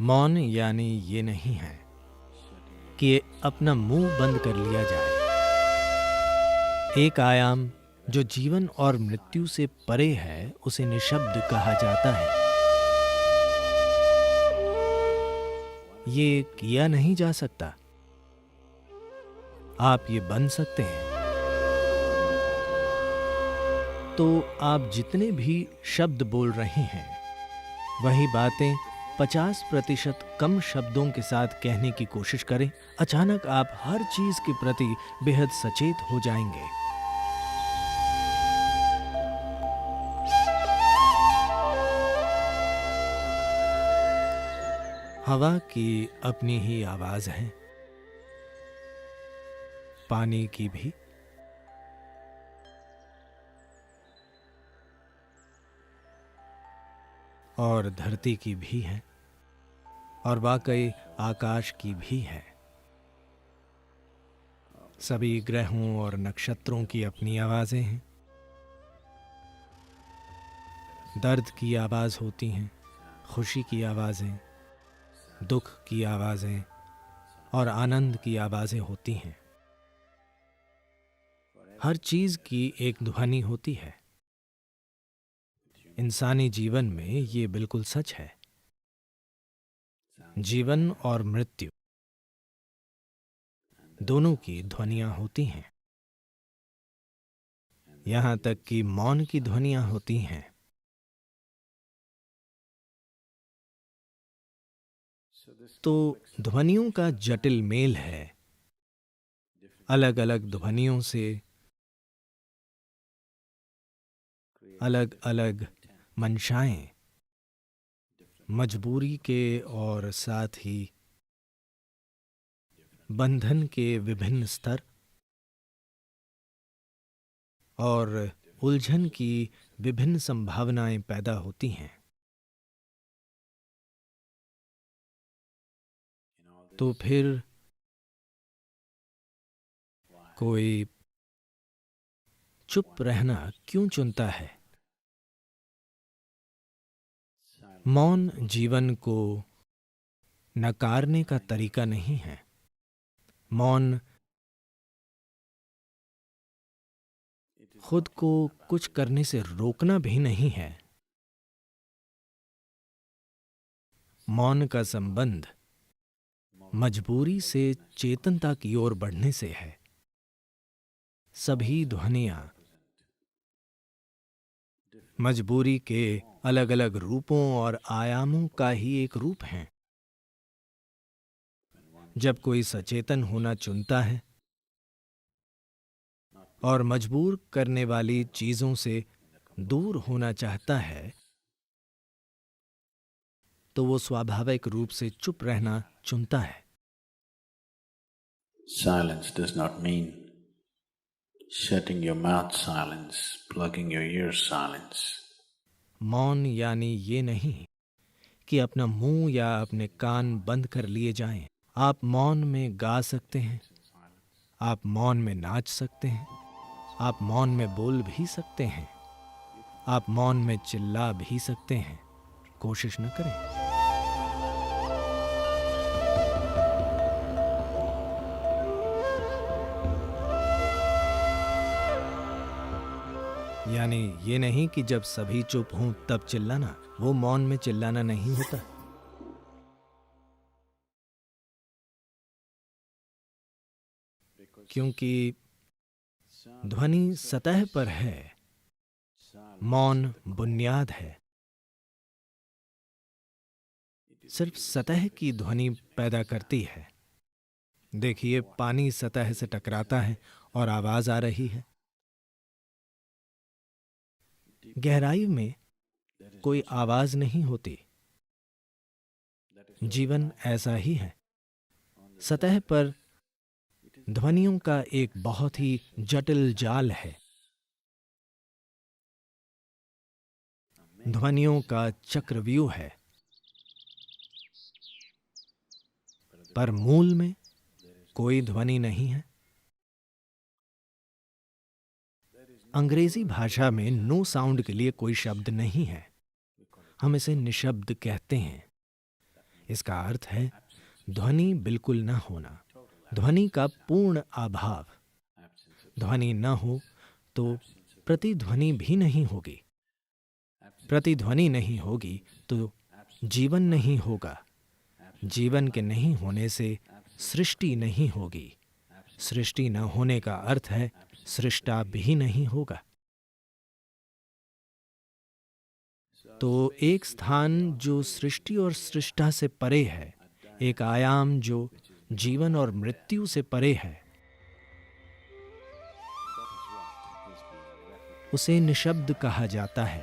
मौन यानी ये नहीं है कि अपना मुंह बंद कर लिया जाए। एक आयाम जो जीवन और मृत्यु से परे है उसे निशब्द कहा जाता है। ये किया नहीं जा सकता। आप ये बन सकते हैं। तो आप जितने भी शब्द बोल रहे हैं वही बातें 50% कम शब्दों के साथ कहने की कोशिश करें। अचानक आप हर चीज के प्रति बेहद सचेत हो जाएंगे। हवा की अपनी ही आवाज है, पानी की भी, और धरती की भी है, और वाकई आकाश की भी है। सभी ग्रहों और नक्षत्रों की अपनी आवाजें हैं। दर्द की आवाज होती हैं, खुशी की आवाजें, दुख की आवाजें और आनंद की आवाजें होती हैं। हर चीज की एक ध्वनि होती है। इंसानी जीवन में ये बिल्कुल सच है। जीवन और मृत्यु दोनों की ध्वनियां होती हैं। यहां तक कि मौन की ध्वनियां होती हैं। तो ध्वनियों का जटिल मेल है। अलग अलग ध्वनियों से अलग अलग मंशाएं, मजबूरी के और साथ ही बंधन के विभिन्न स्तर और उलझन की विभिन्न संभावनाएं पैदा होती हैं। तो फिर कोई चुप रहना क्यों चुनता है? मौन जीवन को नकारने का तरीका नहीं है। मौन खुद को कुछ करने से रोकना भी नहीं है। मौन का संबंध मजबूरी से चेतनता की ओर बढ़ने से है। सभी ध्वनियां मजबूरी के अलग अलग रूपों और आयामों का ही एक रूप हैं। जब कोई सचेतन होना चुनता है और मजबूर करने वाली चीजों से दूर होना चाहता है, तो वो स्वाभाविक रूप से चुप रहना चुनता है। Silence does not mean shutting your mouth silence, plugging your ears silence. मौन यानी ये नहीं कि अपना मुंह या अपने कान बंद कर लिए जाएं। आप मौन में गा सकते हैं, आप मौन में नाच सकते हैं, आप मौन में बोल भी सकते हैं, आप मौन में चिल्ला भी सकते हैं। कोशिश न करें। यानी ये नहीं कि जब सभी चुप हों तब चिल्लाना। वो मौन में चिल्लाना नहीं होता। क्योंकि ध्वनि सतह पर है, मौन बुनियाद है। सिर्फ सतह की ध्वनि पैदा करती है। देखिए, पानी सतह से टकराता है और आवाज आ रही है। गहराई में कोई आवाज नहीं होती। जीवन ऐसा ही है। सतह पर ध्वनियों का एक बहुत ही जटिल जाल है। ध्वनियों का चक्रव्यूह है। पर मूल में कोई ध्वनि नहीं है। अंग्रेजी भाषा में नो साउंड के लिए कोई शब्द नहीं है। हम इसे निशब्द कहते हैं। इसका अर्थ है ध्वनि बिल्कुल न होना, ध्वनि का पूर्ण अभाव। ध्वनि न हो तो प्रतिध्वनि भी नहीं होगी, प्रतिध्वनि नहीं होगी तो जीवन नहीं होगा, जीवन के नहीं होने से सृष्टि नहीं होगी, सृष्टि न होने का अर्थ है सृष्टा भी नहीं होगा। तो एक स्थान जो सृष्टि और सृष्टा से परे है, एक आयाम जो जीवन और मृत्यु से परे है, उसे निशब्द कहा जाता है।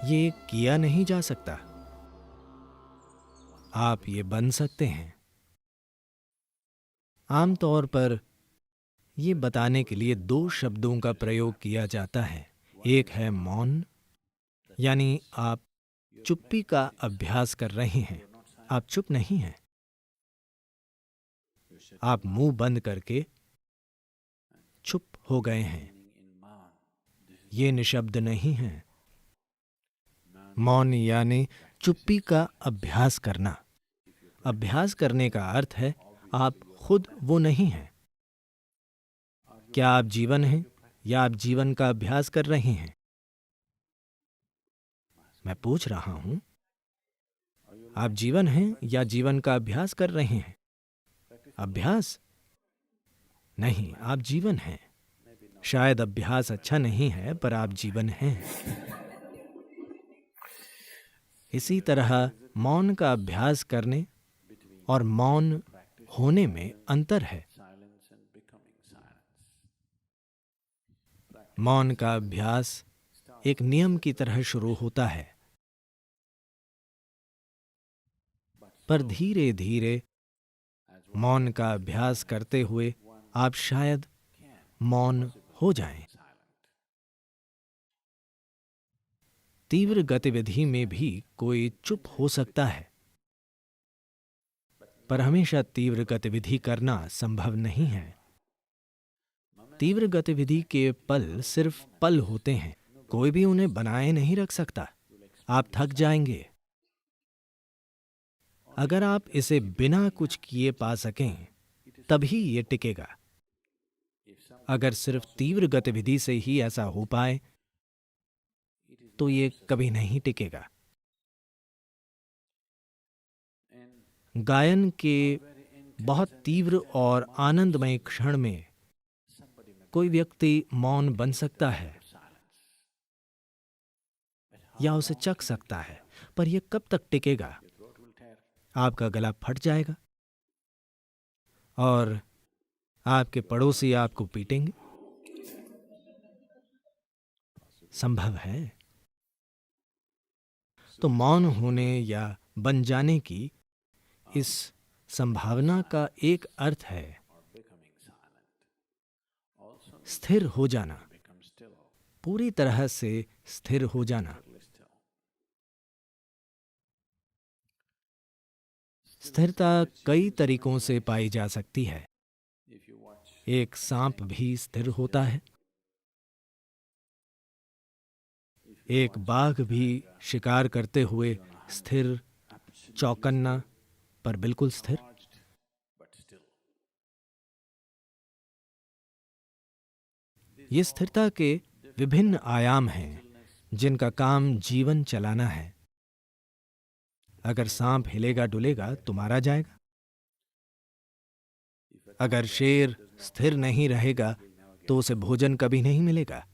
ये किया नहीं जा सकता, आप ये बन सकते हैं। आमतौर पर ये बताने के लिए दो शब्दों का प्रयोग किया जाता है। एक है मौन, यानी आप चुप्पी का अभ्यास कर रहे हैं, आप चुप नहीं हैं, आप मुंह बंद करके चुप हो गए हैं, ये निशब्द नहीं है। मौन यानी चुप्पी का अभ्यास करना। अभ्यास करने का अर्थ है आप खुद वो नहीं हैं। क्या आप जीवन हैं या आप जीवन का अभ्यास कर रहे हैं? मैं पूछ रहा हूं, आप जीवन हैं या जीवन का अभ्यास कर रहे हैं? अभ्यास नहीं, आप जीवन हैं। शायद अभ्यास अच्छा नहीं है, पर आप जीवन हैं। इसी तरह मौन का अभ्यास करने और मौन होने में अंतर है। मौन का अभ्यास एक नियम की तरह शुरू होता है, पर धीरे धीरे मौन का अभ्यास करते हुए आप शायद मौन हो जाएं। तीव्र गतिविधि में भी कोई चुप हो सकता है, पर हमेशा तीव्र गतिविधि करना संभव नहीं है। तीव्र गतिविधि के पल सिर्फ पल होते हैं, कोई भी उन्हें बनाए नहीं रख सकता। आप थक जाएंगे। अगर आप इसे बिना कुछ किए पा सकें, तभी ये टिकेगा। अगर सिर्फ तीव्र गतिविधि से ही ऐसा हो पाए, तो ये कभी नहीं टिकेगा। गायन के बहुत तीव्र और आनंदमय क्षण में कोई व्यक्ति मौन बन सकता है या उसे चख सकता है, पर यह कब तक टिकेगा? आपका गला फट जाएगा और आपके पड़ोसी आपको पीटेंगे। संभव है। तो मौन होने या बन जाने की इस संभावना का एक अर्थ है स्थिर हो जाना, पूरी तरह से स्थिर हो जाना। स्थिरता कई तरीकों से पाई जा सकती है। एक सांप भी स्थिर होता है, एक बाघ भी शिकार करते हुए स्थिर, चौकन्ना, पर बिल्कुल स्थिर। ये स्थिरता के विभिन्न आयाम हैं जिनका काम जीवन चलाना है। अगर सांप हिलेगा डुलेगा तो मारा जाएगा। अगर शेर स्थिर नहीं रहेगा तो उसे भोजन कभी नहीं मिलेगा।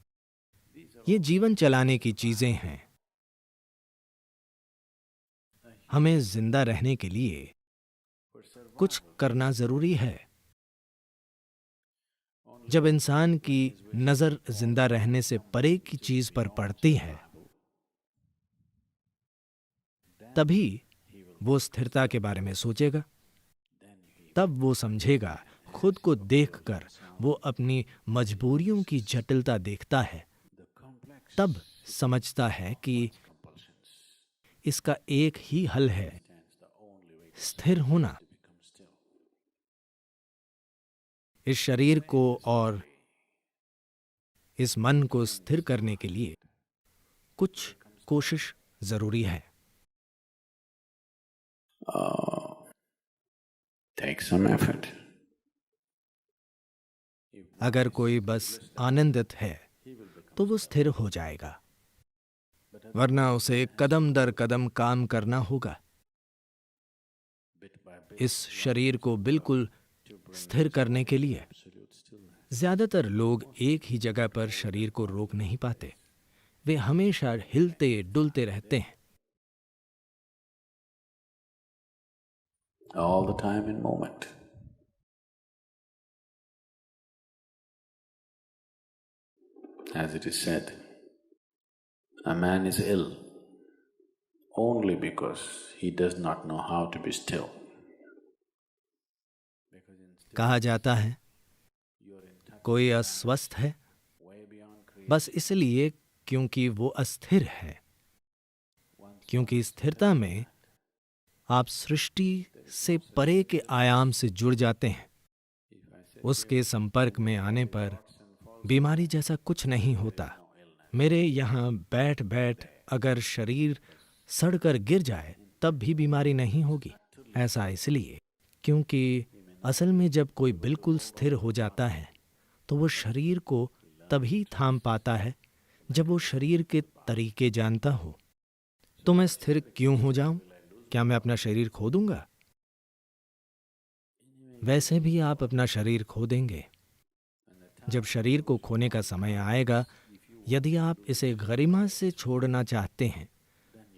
ये जीवन चलाने की चीजें हैं। हमें जिंदा रहने के लिए कुछ करना जरूरी है। जब इंसान की नजर जिंदा रहने से परे की चीज पर पड़ती है, तभी वो स्थिरता के बारे में सोचेगा। तब वो समझेगा, खुद को देखकर वो अपनी मजबूरियों की जटिलता देखता है। तब समझता है कि इसका एक ही हल है, स्थिर होना। इस शरीर को और इस मन को स्थिर करने के लिए कुछ कोशिश जरूरी है। Take some effort. अगर कोई बस आनंदित है तो वो स्थिर हो जाएगा, वरना उसे कदम दर कदम काम करना होगा। इस शरीर को बिल्कुल स्थिर करने के लिए ज्यादातर लोग एक ही जगह पर शरीर को रोक नहीं पाते। वे हमेशा हिलते डुलते रहते हैं। All the time in moment. As it is said, a man is ill only because he does not know how to be still. कहा जाता है कोई अस्वस्थ है बस इसलिए क्योंकि वो अस्थिर है, क्योंकि स्थिरता में आप सृष्टि से परे के आयाम से जुड़ जाते हैं। उसके संपर्क में आने पर बीमारी जैसा कुछ नहीं होता। मेरे यहाँ बैठ बैठ अगर शरीर सड़कर गिर जाए तब भी बीमारी नहीं होगी। ऐसा इसलिए क्योंकि असल में जब कोई बिल्कुल स्थिर हो जाता है तो वो शरीर को तभी थाम पाता है जब वो शरीर के तरीके जानता हो। तो मैं स्थिर क्यों हो जाऊं? क्या मैं अपना शरीर खो दूंगा? वैसे भी आप अपना शरीर खो देंगे। जब शरीर को खोने का समय आएगा, यदि आप इसे गरिमा से छोड़ना चाहते हैं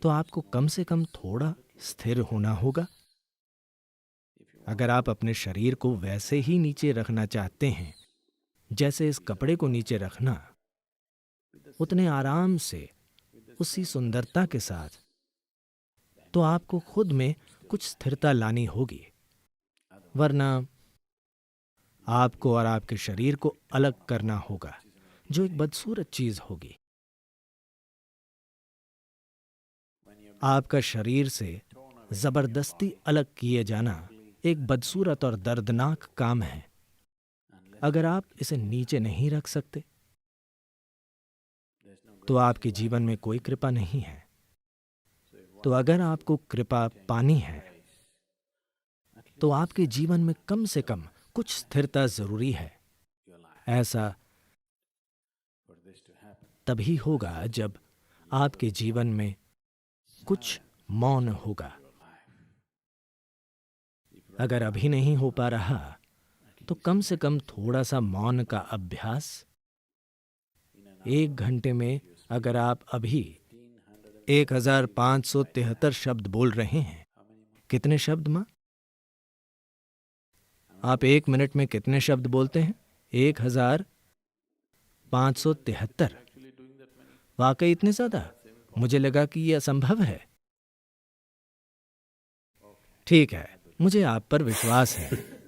तो आपको कम से कम थोड़ा स्थिर होना होगा। अगर आप अपने शरीर को वैसे ही नीचे रखना चाहते हैं जैसे इस कपड़े को नीचे रखना, उतने आराम से, उसी सुंदरता के साथ, तो आपको खुद में कुछ स्थिरता लानी होगी, वरना आपको और आपके शरीर को अलग करना होगा, जो एक बदसूरत चीज होगी। आपका शरीर से जबरदस्ती अलग किए जाना एक बदसूरत और दर्दनाक काम है। अगर आप इसे नीचे नहीं रख सकते तो आपके जीवन में कोई कृपा नहीं है। तो अगर आपको कृपा पानी है तो आपके जीवन में कम से कम कुछ स्थिरता जरूरी है। ऐसा तभी होगा जब आपके जीवन में कुछ मौन होगा। अगर अभी नहीं हो पा रहा तो कम से कम थोड़ा सा मौन का अभ्यास। 1 घंटे में अगर आप अभी 1573 शब्द बोल रहे हैं, कितने शब्द मां? आप 1 मिनट में कितने शब्द बोलते हैं? 1573। वाकई इतने ज्यादा? मुझे लगा कि यह असंभव है। ठीक है, मुझे आप पर विश्वास है।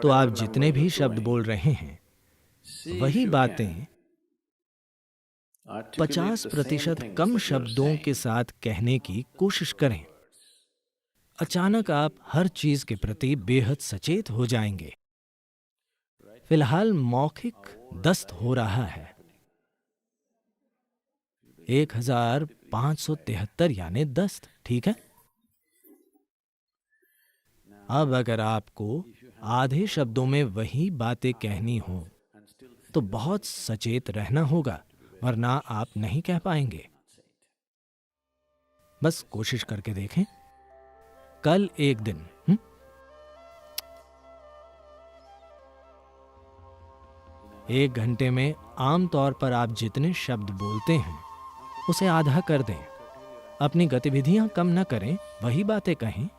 तो आप जितने भी शब्द बोल रहे हैं, वही बातें 50% कम शब्दों के साथ कहने की कोशिश करें। अचानक आप हर चीज के प्रति बेहद सचेत हो जाएंगे। फिलहाल मौखिक दस्त हो रहा है। 1573 यानी दस्त, ठीक है? अब अगर आपको आधे शब्दों में वही बातें कहनी हो तो बहुत सचेत रहना होगा, वरना आप नहीं कह पाएंगे। बस कोशिश करके देखें। कल एक दिन 1 घंटे में आमतौर पर आप जितने शब्द बोलते हैं उसे आधा कर दें। अपनी गतिविधियां कम न करें, वही बातें कहें,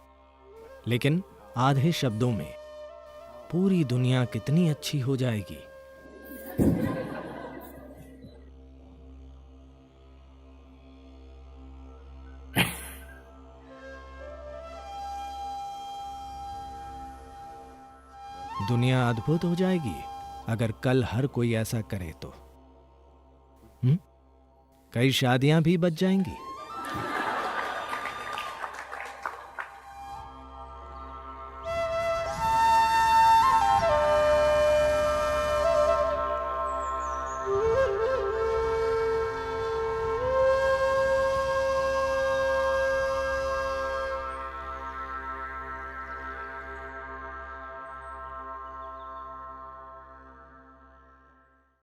लेकिन आधे शब्दों में पूरी दुनिया कितनी अच्छी हो जाएगी। दुनिया अद्भुत हो जाएगी अगर कल हर कोई ऐसा करे तो। कई शादियां भी बच जाएंगी।